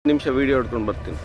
ನಿಮಿಷ ವಿಡಿಯೋ ಹೊಡ್ಕೊಂಡು ಬರ್ತೀನಿ.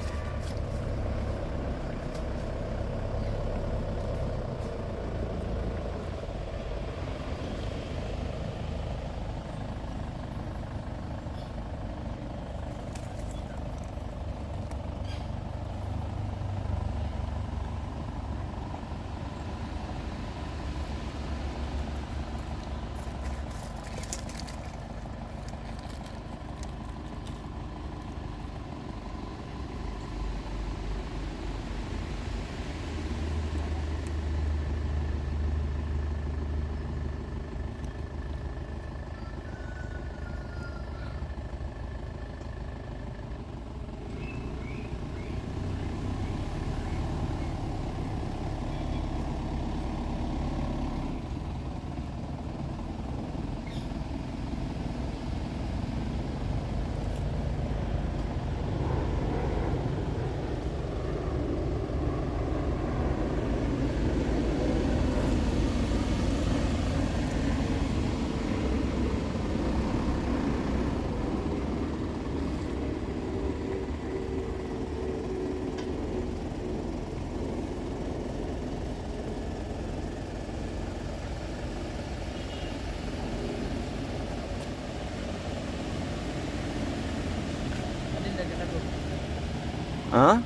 ಹಾಂ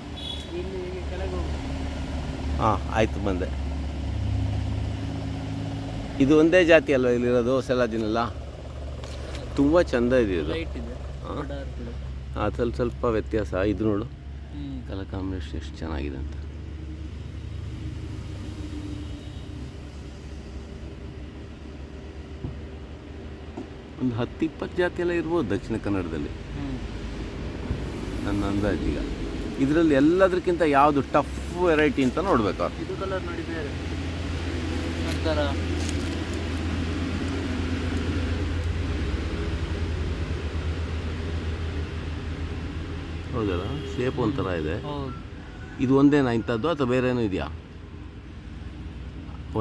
ಹಾಂ ಆಯಿತು, ಬಂದೆ. ಇದು ಒಂದೇ ಜಾತಿ ಅಲ್ವ ಇಲ್ಲಿರೋದು? ಸೆಲಾಜಿನೆಲ್ಲ ತುಂಬ ಚೆಂದ ಇದೆ ಇದು. ಹಾಂ ಅದ್ರಲ್ಲಿ ಸ್ವಲ್ಪ ವ್ಯತ್ಯಾಸ. ಇದು ನೋಡು, ಕಲರ್ ಕಾಂಬಿನೇಷನ್ ಎಷ್ಟು ಚೆನ್ನಾಗಿದೆ ಅಂತ. ಒಂದು 10-20 ಜಾತಿ ಎಲ್ಲ ಇರ್ಬೋದು ದಕ್ಷಿಣ ಕನ್ನಡದಲ್ಲಿ, ನನ್ನ ಅಂದಾಜು. ಈಗ ಇದರಲ್ಲಿ ಎಲ್ಲದಕ್ಕಿಂತ ಯಾವುದು ಟಫ್ ವೆರೈಟಿ ಅಂತ ನೋಡ್ಬೇಕು. ಇದು ಕಲರ್ ನೋಡಿ ಬೇರೆ ಒಂಥರ ಹೌದಲ್ಲ, ಶೇಪ್ ಒಂಥರ ಇದೆ. ಇದು ಒಂದೇನಾ ಇಂಥದ್ದು ಅಥವಾ ಬೇರೆ ಏನೂ ಇದೆಯಾ?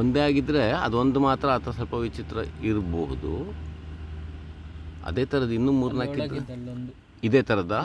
ಒಂದೇ ಆಗಿದ್ದರೆ ಅದೊಂದು ಮಾತ್ರ ಅಥವಾ ಸ್ವಲ್ಪ ವಿಚಿತ್ರ ಇರಬಹುದು. ಅದೇ ಥರದ್ದು ಇನ್ನೂ 3-4 ಇದೇ ಥರದ.